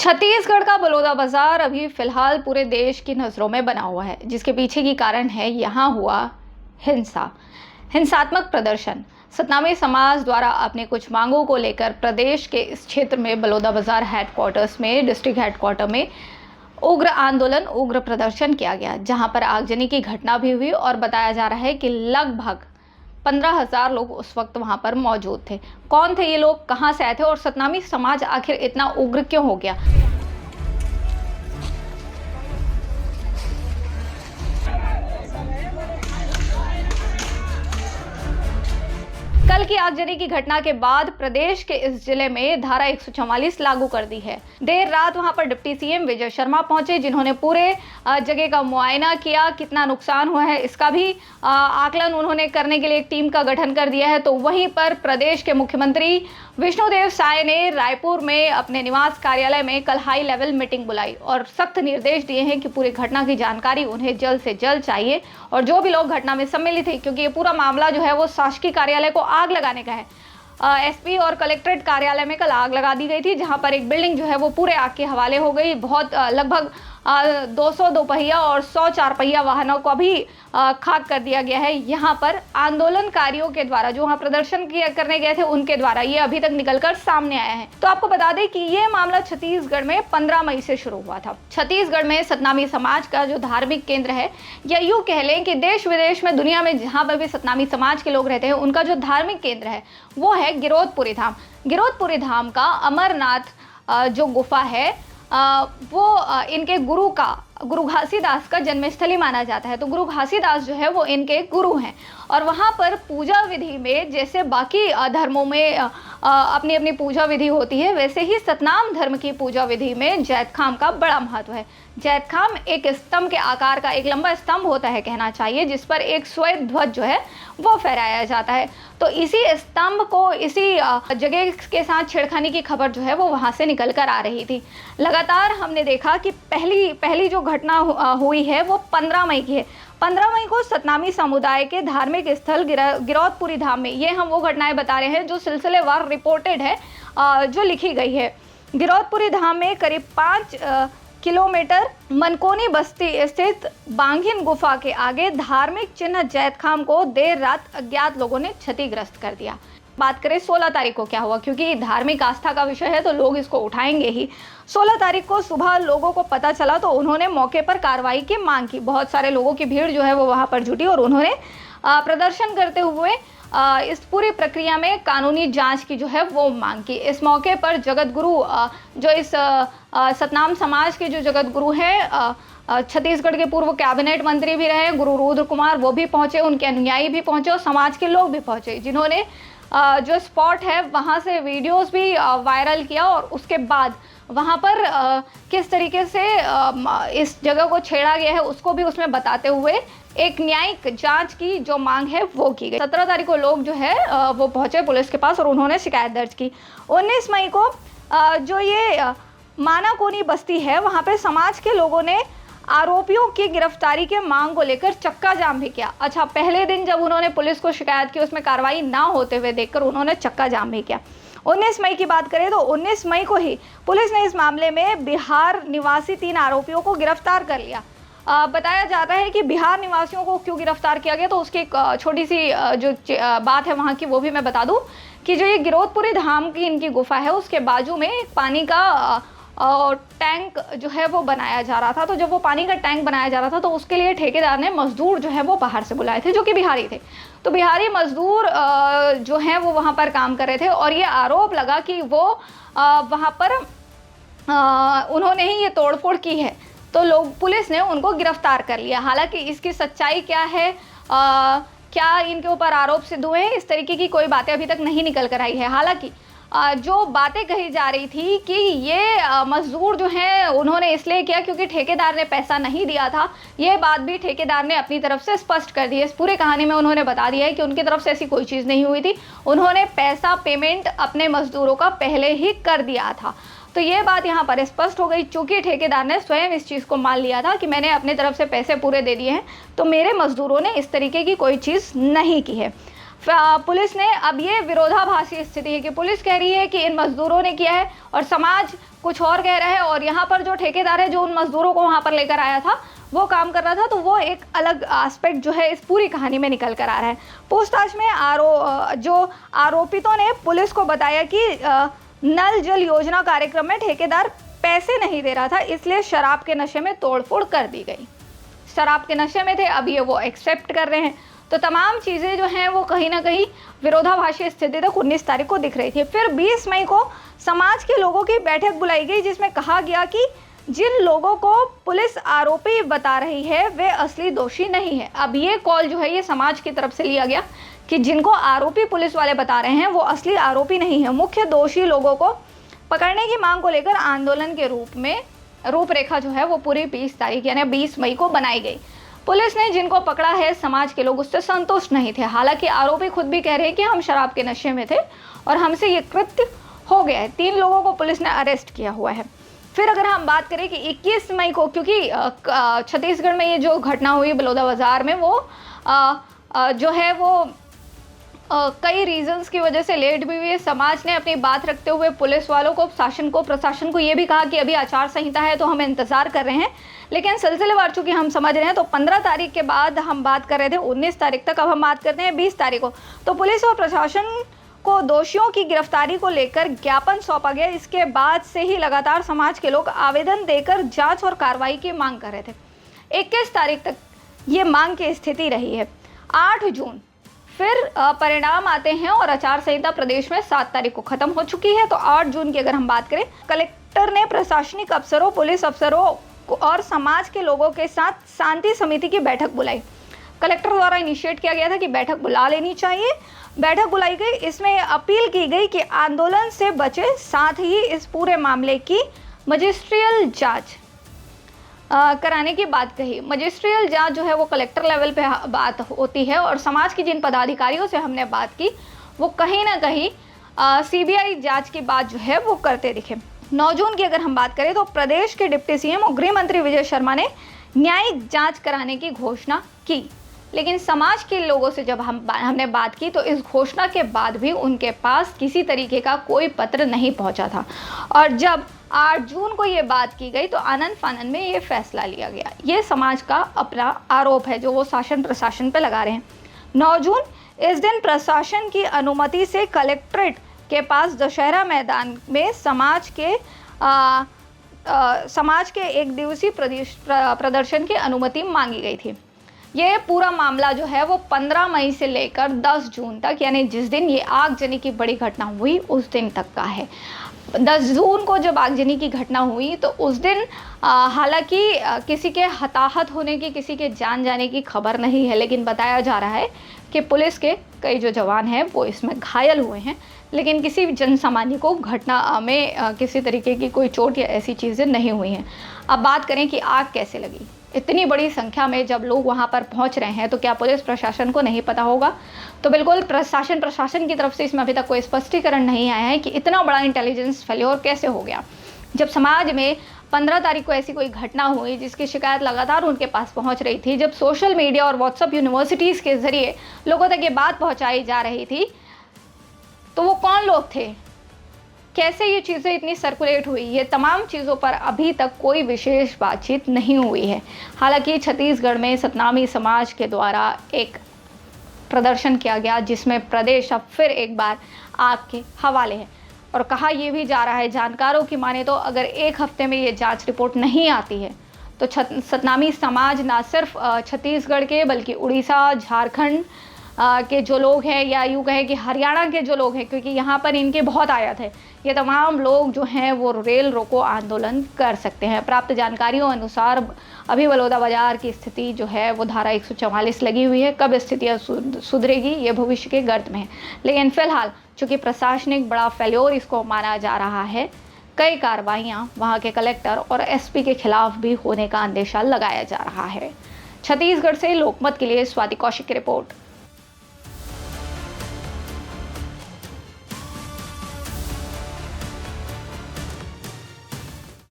छत्तीसगढ़ का बलौदाबाजार अभी फिलहाल पूरे देश की नज़रों में बना हुआ है, जिसके पीछे की कारण है यहाँ हुआ हिंसात्मक प्रदर्शन। सतनामी समाज द्वारा अपने कुछ मांगों को लेकर प्रदेश के इस क्षेत्र में बलौदाबाजार हेडक्वार्टर्स में, डिस्ट्रिक्ट हेडक्वार्टर में उग्र आंदोलन, उग्र प्रदर्शन किया गया, जहां पर आगजनी की घटना भी हुई और बताया जा रहा है कि लगभग 15,000 लोग उस वक्त वहां पर मौजूद थे। कौन थे ये लोग, कहां से आए थे और सतनामी समाज आखिर इतना उग्र क्यों हो गया? कल की आगजनी की घटना के बाद प्रदेश के इस जिले में धारा 144 लागू कर दी है। देर रात वहां पर डिप्टी सीएम विजय शर्मा पहुंचे, जिन्होंने पूरे जगह का मुआयना किया, कितना नुकसान हुआ है इसका भी आकलन उन्होंने करने के लिए एक टीम का गठन कर दिया है। तो वहीं पर प्रदेश के मुख्यमंत्री विष्णुदेव साय ने रायपुर में अपने निवास कार्यालय में कल हाई लेवल मीटिंग बुलाई और सख्त निर्देश दिए हैं कि पूरी घटना की जानकारी उन्हें जल्द से जल्द चाहिए और जो भी लोग घटना में सम्मिलित हैं, क्योंकि ये पूरा मामला जो है वो शासकीय कार्यालय को आग लगाने का है। एसपी और कलेक्ट्रेट कार्यालय में कल आग लगा दी गई थी, जहां पर एक बिल्डिंग जो है वो पूरे आग के हवाले हो गई। बहुत लगभग 200 दोपहिया और 100 चार पहिया वाहनों को भी खाक कर दिया गया है। यहाँ पर आंदोलनकारियों के द्वारा, जो वहाँ प्रदर्शन करने गए थे, उनके द्वारा ये अभी तक निकलकर सामने आया है। तो आपको बता दें कि ये मामला छत्तीसगढ़ में 15 मई से शुरू हुआ था। छत्तीसगढ़ में सतनामी समाज का जो धार्मिक केंद्र है, या यूँ कह लें कि देश विदेश में, दुनिया में जहाँ पर भी सतनामी समाज के लोग रहते हैं, उनका जो धार्मिक केंद्र है वो है गिरौदपुरी धाम। गिरौदपुरी धाम का अमरनाथ जो गुफा है वो इनके गुरु घासीदास का जन्मस्थली माना जाता है। तो गुरु घासीदास जो है वो इनके गुरु हैं और वहाँ पर पूजा विधि में जैसे बाकी धर्मों में अपनी अपनी पूजा विधि होती है, वैसे ही सतनाम धर्म की पूजा विधि में जैतखाम का बड़ा महत्व है। जैतखाम एक स्तंभ के आकार का एक लंबा स्तंभ होता है, कहना चाहिए, जिस पर एक श्वेत ध्वज जो है वो फहराया जाता है। तो इसी स्तंभ को, इसी जगह के साथ छेड़खानी की खबर जो है वो वहाँ से निकल कर आ रही थी। लगातार हमने देखा कि पहली जो घटना हुई है वो 15 मई की है। 15 मई को सतनामी समुदाय के धार्मिक स्थल गिरौदपुरी धाम में, ये हम वो घटनाएं बता रहे हैं जो सिलसिलेवार रिपोर्टेड है, जो लिखी गई है। गिरौदपुरी धाम में करीब 5 किलोमीटर मनकोनी बस्ती स्थित बांघिन गुफा के आगे धार्मिक चिन्ह जैतखाम को देर रात अज्ञात लोगों ने क्षतिग्रस्त कर दिया। बात करें 16 तारीख को क्या हुआ, क्योंकि धार्मिक आस्था का विषय है तो लोग इसको उठाएंगे ही। 16 तारीख को सुबह लोगों को पता चला तो उन्होंने मौके पर कार्रवाई की मांग की। बहुत सारे लोगों की भीड़ जो है वो वहां पर जुटी और उन्होंने प्रदर्शन करते हुए इस पूरी प्रक्रिया में कानूनी जांच की जो है वो मांग की। इस मौके पर जगत गुरु, जो इस सतनाम समाज के जो जगत गुरु हैं, छत्तीसगढ़ के पूर्व कैबिनेट मंत्री भी रहे गुरु रुद्र कुमार, वो भी पहुंचे, उनके अनुयायी भी पहुंचे और समाज के लोग भी पहुंचे, जिन्होंने जो स्पॉट है वहाँ से वीडियोस भी वायरल किया और उसके बाद वहाँ पर किस तरीके से इस जगह को छेड़ा गया है उसको भी उसमें बताते हुए एक न्यायिक जांच की जो मांग है वो की गई। 17 तारीख को लोग जो है वो पहुंचे पुलिस के पास और उन्होंने शिकायत दर्ज की। 19 मई को जो ये मानाकोनी बस्ती है, वहाँ पे समाज के लोगों ने आरोपियों की गिरफ्तारी के मांग को लेकर चक्का जाम भी किया। अच्छा, पहले दिन जब उन्होंने पुलिस को शिकायत की, उसमें कार्रवाई ना होते हुए देखकर उन्होंने चक्का जाम भी किया। 19 मई की बात करें तो 19 मई को ही पुलिस ने इस मामले में बिहार निवासी 3 आरोपियों को गिरफ्तार कर लिया। बताया जाता है कि बिहार निवासियों को क्यों गिरफ्तार किया गया, तो उसकी एक छोटी सी जो बात है वहाँ की, वो भी मैं बता दूँ कि जो ये गिरौदपुरी धाम की इनकी गुफा है, उसके बाजू में एक पानी का टैंक जो है वो बनाया जा रहा था। तो जब वो पानी का टैंक बनाया जा रहा था तो उसके लिए ठेकेदार ने मजदूर जो है वो बाहर से बुलाए थे, जो कि बिहारी थे। तो बिहारी मजदूर जो हैं वो वहाँ पर काम कर रहे थे और ये आरोप लगा कि वो वहाँ पर उन्होंने ही ये तोड़फोड़ की है। तो पुलिस ने उनको गिरफ्तार कर लिया। हालांकि इसकी सच्चाई क्या है, क्या इनके ऊपर आरोप सिद्ध हुए हैं, इस तरीके की कोई बातें अभी तक नहीं निकल कर आई है। हालांकि जो बातें कही जा रही थी कि ये मजदूर जो हैं उन्होंने इसलिए किया क्योंकि ठेकेदार ने पैसा नहीं दिया था, ये बात भी ठेकेदार ने अपनी तरफ से स्पष्ट कर दी है। इस पूरी कहानी में उन्होंने बता दिया है कि उनकी तरफ से ऐसी कोई चीज़ नहीं हुई थी, उन्होंने पैसा पेमेंट अपने मजदूरों का पहले ही कर दिया था। तो ये बात यहाँ पर स्पष्ट हो गई, चूंकि ठेकेदार ने स्वयं इस चीज़ को मान लिया था कि मैंने अपनी तरफ से पैसे पूरे दे दिए हैं, तो मेरे मजदूरों ने इस तरीके की कोई चीज़ नहीं की है। पुलिस ने अब ये विरोधाभासी स्थिति है कि पुलिस कह रही है कि इन मजदूरों ने किया है और समाज कुछ और कह रहा है, और यहाँ पर जो ठेकेदार है जो उन मजदूरों को वहाँ पर लेकर आया था वो काम कर रहा था, तो वो एक अलग एस्पेक्ट जो है इस पूरी कहानी में निकल कर आ रहा है। पूछताछ में जो आरोपितों ने पुलिस को बताया कि नल जल योजना कार्यक्रम में ठेकेदार पैसे नहीं दे रहा था, इसलिए शराब के नशे में तोड़फोड़ कर दी गई। शराब के नशे में थे, अब ये वो एक्सेप्ट कर रहे हैं। तो तमाम चीज़ें जो हैं वो कहीं ना कहीं विरोधाभासी स्थिति तक 19 तारीख को दिख रही थी। फिर 20 मई को समाज के लोगों की बैठक बुलाई गई, जिसमें कहा गया कि जिन लोगों को पुलिस आरोपी बता रही है वे असली दोषी नहीं है। अब ये कॉल जो है ये समाज की तरफ से लिया गया कि जिनको आरोपी पुलिस वाले बता रहे हैं वो असली आरोपी नहीं है। मुख्य दोषी लोगों को पकड़ने की मांग को लेकर आंदोलन के रूप में रूपरेखा जो है वो पूरी 20 तारीख यानी 20 मई को बनाई गई। पुलिस ने जिनको पकड़ा है समाज के लोग उससे संतुष्ट नहीं थे। हालांकि आरोपी खुद भी कह रहे हैं कि हम शराब के नशे में थे और हमसे ये कृत्य हो गया है। 3 लोगों को पुलिस ने अरेस्ट किया हुआ है। फिर अगर हम बात करें कि 21 मई को, क्योंकि छत्तीसगढ़ में ये जो घटना हुई बलौदाबाजार में, वो जो है वो कई रीजंस की वजह से लेट भी हुई है। समाज ने अपनी बात रखते हुए पुलिस वालों को, प्रशासन को ये भी कहा कि अभी आचार संहिता है तो हम इंतज़ार कर रहे हैं, लेकिन सिलसिलेवार चूंकि हम समझ रहे हैं तो 15 तारीख के बाद हम बात कर रहे थे 19 तारीख तक, अब हम बात करते हैं 20 तारीख को। तो पुलिस और प्रशासन को दोषियों की गिरफ्तारी को लेकर ज्ञापन सौंपा गया। इसके बाद से ही लगातार समाज के लोग आवेदन देकर जांच और कार्रवाई की मांग कर रहे थे। 21 तारीख तक ये मांग की स्थिति रही है। 8 जून फिर परिणाम आते हैं और आचार संहिता प्रदेश में 7 तारीख को खत्म हो चुकी है। तो 8 जून की अगर हम बात करें, कलेक्टर ने प्रशासनिक अफसरों, पुलिस अफसरों और समाज के लोगों के साथ शांति समिति की बैठक बुलाई। कलेक्टर द्वारा इनिशिएट किया गया था कि बैठक बुला लेनी चाहिए। बैठक बुलाई गई, इसमें अपील की गई कि आंदोलन से बचे, साथ ही इस पूरे मामले की मजिस्ट्रियल जांच कराने की बात कही। मजिस्ट्रियल जांच जो है वो कलेक्टर लेवल पे बात होती है, और समाज की जिन पदाधिकारियों से हमने बात की वो कहीं ना कहीं सीबीआई जांच की बात जो है वो करते दिखे। 9 जून की अगर हम बात करें तो प्रदेश के डिप्टी सीएम और गृह मंत्री विजय शर्मा ने न्यायिक जांच कराने की घोषणा की, लेकिन समाज के लोगों से जब हमने बात की तो इस घोषणा के बाद भी उनके पास किसी तरीके का कोई पत्र नहीं पहुंचा था। और जब 8 जून को ये बात की गई तो आनंद फानंद में ये फैसला लिया गया। ये समाज का अपना आरोप है जो वो शासन प्रशासन पे लगा रहे हैं। 9 जून इस दिन प्रशासन की अनुमति से कलेक्ट्रेट के पास दशहरा मैदान में समाज के एक दिवसीय प्रदर्शन की अनुमति मांगी गई थी। ये पूरा मामला जो है वो 15 मई से लेकर 10 जून तक, यानी जिस दिन ये आगजनी की बड़ी घटना हुई उस दिन तक का है। 10 जून को जब आगजनी की घटना हुई तो उस दिन हालांकि किसी के हताहत होने की, किसी के जान जाने की खबर नहीं है, लेकिन बताया जा रहा है कि पुलिस के कई जो जवान हैं वो इसमें घायल हुए हैं, लेकिन किसी जन सामान्य को घटना में किसी तरीके की कोई चोट या ऐसी चीज़ें नहीं हुई हैं। अब बात करें कि आग कैसे लगी। इतनी बड़ी संख्या में जब लोग वहां पर पहुंच रहे हैं तो क्या पुलिस प्रशासन को नहीं पता होगा? तो बिल्कुल प्रशासन की तरफ से इसमें अभी तक कोई स्पष्टीकरण नहीं आया है कि इतना बड़ा इंटेलिजेंस फेल्योर कैसे हो गया। जब समाज में 15 तारीख को ऐसी कोई घटना हुई जिसकी शिकायत लगातार उनके पास पहुंच रही थी, जब सोशल मीडिया और व्हाट्सएप यूनिवर्सिटीज़ के जरिए लोगों तक ये बात पहुँचाई जा रही थी, तो वो कौन लोग थे, कैसे ये चीज़ें इतनी सर्कुलेट हुई, ये तमाम चीज़ों पर अभी तक कोई विशेष बातचीत नहीं हुई है। हालांकि छत्तीसगढ़ में सतनामी समाज के द्वारा एक प्रदर्शन किया गया जिसमें प्रदेश अब फिर एक बार आग के हवाले है, और कहा यह भी जा रहा है, जानकारों की माने तो अगर 1 हफ्ते में ये जांच रिपोर्ट नहीं आती है तो सतनामी समाज ना सिर्फ छत्तीसगढ़ के बल्कि उड़ीसा, झारखंड के जो लोग हैं, या यूँ कहें कि हरियाणा के जो लोग हैं, क्योंकि यहाँ पर इनके बहुत आयात है, ये तमाम लोग जो हैं वो रेल रोको आंदोलन कर सकते हैं। प्राप्त जानकारियों अनुसार अभी बलौदाबाजार की स्थिति जो है वो धारा 144 लगी हुई है। कब स्थितियाँ सुधरेगी ये भविष्य के गर्त में है, लेकिन फिलहाल चूँकि प्रशासनिक बड़ा फेल्योर इसको माना जा रहा है, कई कार्रवाइयाँ वहाँ के कलेक्टर और एसपी के खिलाफ भी होने का अंदेशा लगाया जा रहा है। छत्तीसगढ़ से लोकमत के लिए स्वाति कौशिक की रिपोर्ट।